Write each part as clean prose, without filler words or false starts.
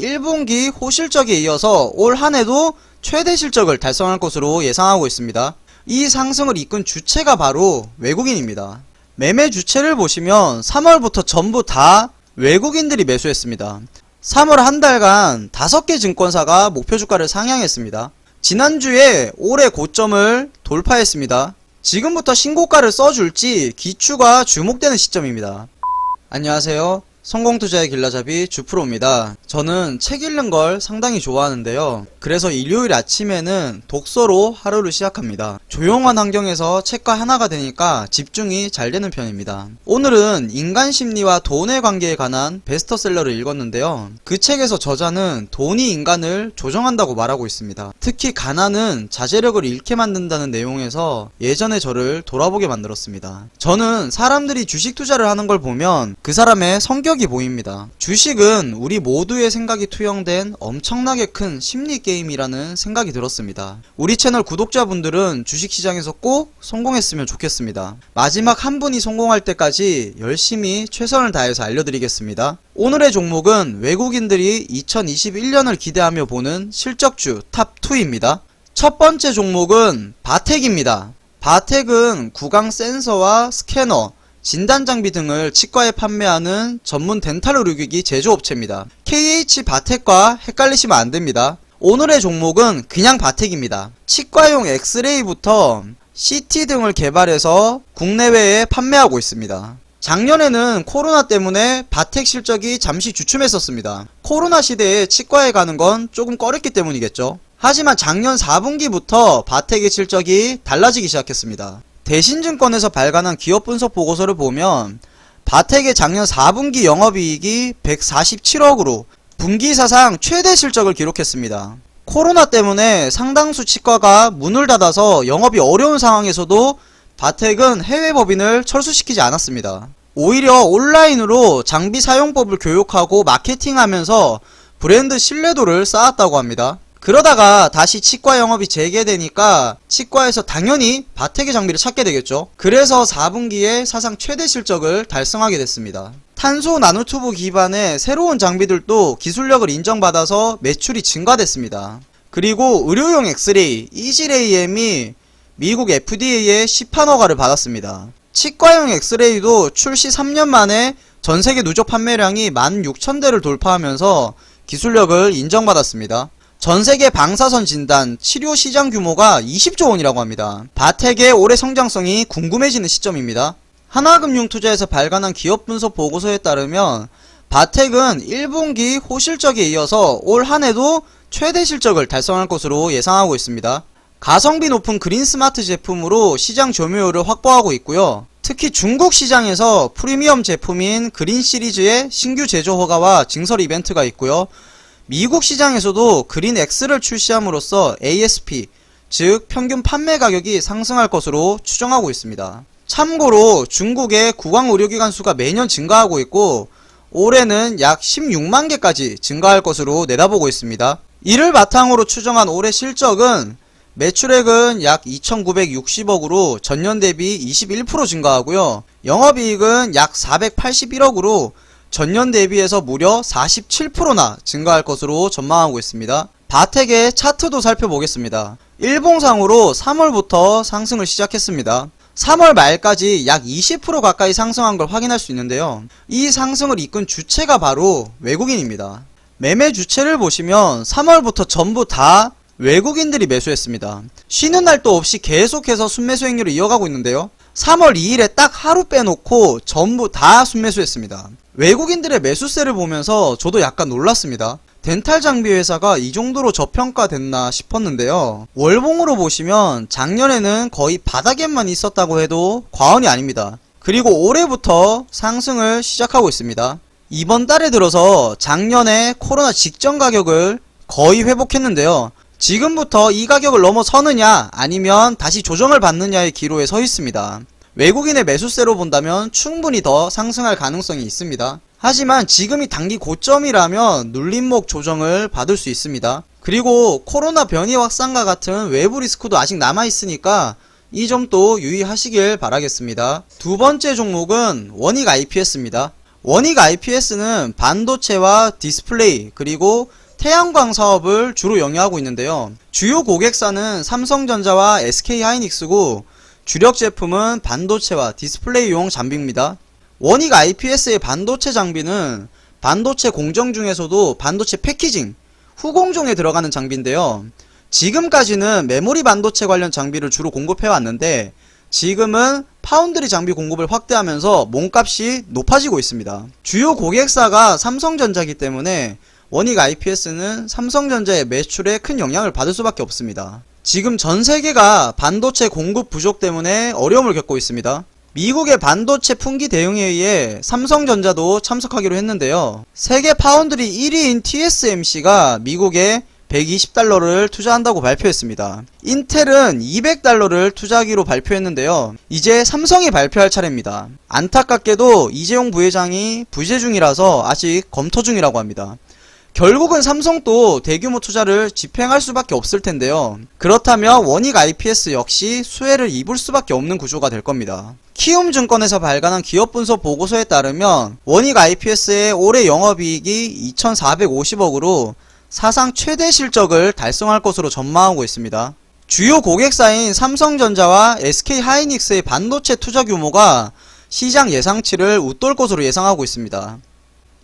1분기 호실적에 이어서 올 한해도 최대 실적을 달성할 것으로 예상하고 있습니다. 이 상승을 이끈 주체가 바로 외국인입니다. 매매 주체를 보시면 3월부터 전부 다 외국인들이 매수했습니다. 3월 한 달간 5개 증권사가 목표 주가를 상향했습니다. 지난주에 올해 고점을 돌파했습니다. 지금부터 신고가를 써줄지 기추가 주목되는 시점입니다. 안녕하세요. 성공투자의 길라잡이 주프로입니다. 저는 책 읽는 걸 상당히 좋아하는데요. 그래서 일요일 아침에는 독서로 하루를 시작합니다. 조용한 환경에서 책과 하나가 되니까 집중이 잘 되는 편입니다. 오늘은 인간 심리와 돈의 관계에 관한 베스트셀러를 읽었는데요. 그 책에서 저자는 돈이 인간을 조정한다고 말하고 있습니다. 특히 가난은 자제력을 잃게 만든다는 내용에서 예전의 저를 돌아보게 만들었습니다. 저는 사람들이 주식 투자를 하는 걸 보면 그 사람의 성격이 보입니다. 주식은 우리 모두의 생각이 투영된 엄청나게 큰 심리 게임이라는 생각이 들었습니다. 우리 채널 구독자분들은 주식시장에서 꼭 성공했으면 좋겠습니다. 마지막 한 분이 성공할 때까지 열심히 최선을 다해서 알려드리겠습니다. 오늘의 종목은 외국인들이 2021년을 기대하며 보는 실적주 탑2입니다. 첫 번째 종목은 바텍입니다. 바텍은 구강 센서와 스캐너, 진단장비 등을 치과에 판매하는 전문 덴탈 의료기기 제조업체입니다. KH 바텍과 헷갈리시면 안됩니다. 오늘의 종목은 그냥 바텍입니다. 치과용 엑스레이부터 CT 등을 개발해서 국내외에 판매하고 있습니다. 작년에는 코로나 때문에 바텍 실적이 잠시 주춤했었습니다. 코로나 시대에 치과에 가는 건 조금 꺼렸기 때문이겠죠. 하지만 작년 4분기부터 바텍의 실적이 달라지기 시작했습니다. 대신증권에서 발간한 기업 분석 보고서를 보면 바텍의 작년 4분기 영업이익이 147억으로 분기 사상 최대 실적을 기록했습니다. 코로나 때문에 상당수 치과가 문을 닫아서 영업이 어려운 상황에서도 바텍은 해외 법인을 철수시키지 않았습니다. 오히려 온라인으로 장비 사용법을 교육하고 마케팅하면서 브랜드 신뢰도를 쌓았다고 합니다. 그러다가 다시 치과 영업이 재개되니까 치과에서 당연히 바텍의 장비를 찾게 되겠죠. 그래서 4분기에 사상 최대 실적을 달성하게 됐습니다. 탄소 나노튜브 기반의 새로운 장비들도 기술력을 인정받아서 매출이 증가됐습니다. 그리고 의료용 엑스레이 이지레이엠이 미국 FDA의 시판 허가를 받았습니다. 치과용 엑스레이도 출시 3년 만에 전세계 누적 판매량이 16,000대를 돌파하면서 기술력을 인정받았습니다. 전세계 방사선 진단, 치료 시장 규모가 20조 원이라고 합니다. 바텍의 올해 성장성이 궁금해지는 시점입니다. 하나금융투자에서 발간한 기업 분석 보고서에 따르면 바텍은 1분기 호실적에 이어서 올 한해도 최대 실적을 달성할 것으로 예상하고 있습니다. 가성비 높은 그린 스마트 제품으로 시장 점유율을 확보하고 있고요. 특히 중국 시장에서 프리미엄 제품인 그린 시리즈의 신규 제조 허가와 증설 이벤트가 있고요. 미국 시장에서도 그린 X를 출시함으로써 ASP, 즉 평균 판매 가격이 상승할 것으로 추정하고 있습니다. 참고로 중국의 구강 의료기관 수가 매년 증가하고 있고 올해는 약 16만 개까지 증가할 것으로 내다보고 있습니다. 이를 바탕으로 추정한 올해 실적은 매출액은 약 2,960억으로 전년 대비 21% 증가하고요. 영업이익은 약 481억으로 전년 대비해서 무려 47%나 증가할 것으로 전망하고 있습니다. 바텍의 차트도 살펴보겠습니다. 일봉상으로 3월부터 상승을 시작했습니다. 3월 말까지 약 20% 가까이 상승한 걸 확인할 수 있는데요. 이 상승을 이끈 주체가 바로 외국인입니다. 매매 주체를 보시면 3월부터 전부 다 외국인들이 매수했습니다. 쉬는 날도 없이 계속해서 순매수 행위를 이어가고 있는데요. 3월 2일에 딱 하루 빼놓고 전부 다 순매수했습니다. 외국인들의 매수세를 보면서 저도 약간 놀랐습니다. 덴탈 장비 회사가 이 정도로 저평가됐나 싶었는데요. 월봉으로 보시면 작년에는 거의 바닥에만 있었다고 해도 과언이 아닙니다. 그리고 올해부터 상승을 시작하고 있습니다. 이번 달에 들어서 작년에 코로나 직전 가격을 거의 회복했는데요. 지금부터 이 가격을 넘어서느냐 아니면 다시 조정을 받느냐의 기로에 서 있습니다. 외국인의 매수세로 본다면 충분히 더 상승할 가능성이 있습니다. 하지만 지금이 단기 고점이라면 눌림목 조정을 받을 수 있습니다. 그리고 코로나 변이 확산과 같은 외부 리스크도 아직 남아있으니까 이 점도 유의하시길 바라겠습니다. 두 번째 종목은 원익 IPS입니다. 원익 IPS는 반도체와 디스플레이 그리고 태양광 사업을 주로 영위하고 있는데요. 주요 고객사는 삼성전자와 SK하이닉스고 주력 제품은 반도체와 디스플레이용 장비입니다. 원익 IPS의 반도체 장비는 반도체 공정 중에서도 반도체 패키징, 후공정에 들어가는 장비인데요. 지금까지는 메모리 반도체 관련 장비를 주로 공급해 왔는데 지금은 파운드리 장비 공급을 확대하면서 몸값이 높아지고 있습니다. 주요 고객사가 삼성전자이기 때문에 원익 IPS는 삼성전자의 매출에 큰 영향을 받을 수밖에 없습니다. 지금 전 세계가 반도체 공급 부족 때문에 어려움을 겪고 있습니다. 미국의 반도체 품귀 대응에 의해 삼성전자도 참석하기로 했는데요. 세계 파운드리 1위인 TSMC가 미국에 $120를 투자한다고 발표했습니다. 인텔은 $200를 투자하기로 발표했는데요. 이제 삼성이 발표할 차례입니다. 안타깝게도 이재용 부회장이 부재 중이라서 아직 검토 중이라고 합니다. 결국은 삼성도 대규모 투자를 집행할 수밖에 없을 텐데요. 그렇다면 원익 IPS 역시 수혜를 입을 수밖에 없는 구조가 될 겁니다. 키움증권에서 발간한 기업분석 보고서에 따르면 원익 IPS의 올해 영업이익이 2,450억으로 사상 최대 실적을 달성할 것으로 전망하고 있습니다. 주요 고객사인 삼성전자와 SK하이닉스의 반도체 투자 규모가 시장 예상치를 웃돌 것으로 예상하고 있습니다.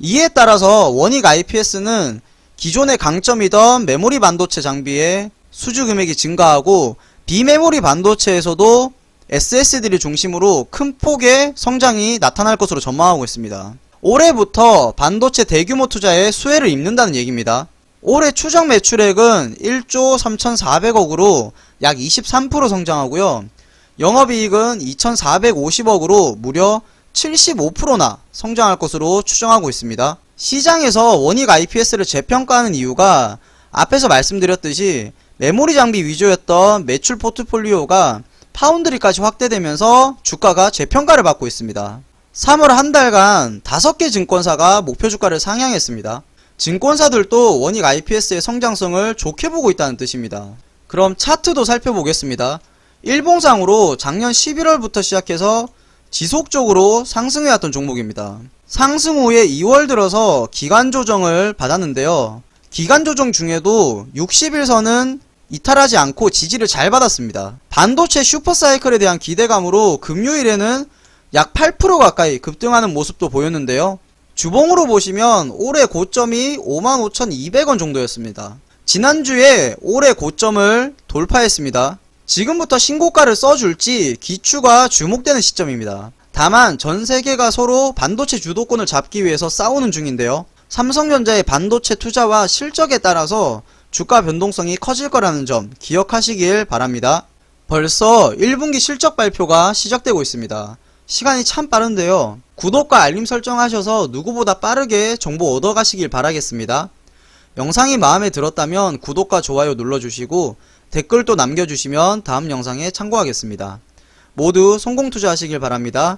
이에 따라서 원익 IPS는 기존의 강점이던 메모리 반도체 장비의 수주 금액이 증가하고 비메모리 반도체에서도 SSD를 중심으로 큰 폭의 성장이 나타날 것으로 전망하고 있습니다. 올해부터 반도체 대규모 투자에 수혜를 입는다는 얘기입니다. 올해 추정 매출액은 1조 3,400억으로 약 23% 성장하고요. 영업이익은 2,450억으로 무려 75%나 성장할 것으로 추정하고 있습니다. 시장에서 원익 IPS를 재평가하는 이유가 앞에서 말씀드렸듯이 메모리 장비 위주였던 매출 포트폴리오가 파운드리까지 확대되면서 주가가 재평가를 받고 있습니다. 3월 한 달간 5개 증권사가 목표 주가를 상향했습니다. 증권사들도 원익 IPS의 성장성을 좋게 보고 있다는 뜻입니다. 그럼 차트도 살펴보겠습니다. 일봉상으로 작년 11월부터 시작해서 지속적으로 상승해왔던 종목입니다. 상승 후에 2월 들어서 기간 조정을 받았는데요. 기간 조정 중에도 60일선은 이탈하지 않고 지지를 잘 받았습니다. 반도체 슈퍼사이클에 대한 기대감으로 금요일에는 약 8% 가까이 급등하는 모습도 보였는데요. 주봉으로 보시면 올해 고점이 55,200원 정도였습니다. 지난주에 올해 고점을 돌파했습니다. 지금부터 신고가를 써줄지 기추가 주목되는 시점입니다. 다만 전세계가 서로 반도체 주도권을 잡기 위해서 싸우는 중인데요. 삼성전자의 반도체 투자와 실적에 따라서 주가 변동성이 커질 거라는 점 기억하시길 바랍니다. 벌써 1분기 실적 발표가 시작되고 있습니다. 시간이 참 빠른데요. 구독과 알림 설정하셔서 누구보다 빠르게 정보 얻어가시길 바라겠습니다. 영상이 마음에 들었다면 구독과 좋아요 눌러주시고 댓글도 남겨주시면 다음 영상에 참고하겠습니다. 모두 성공 투자하시길 바랍니다.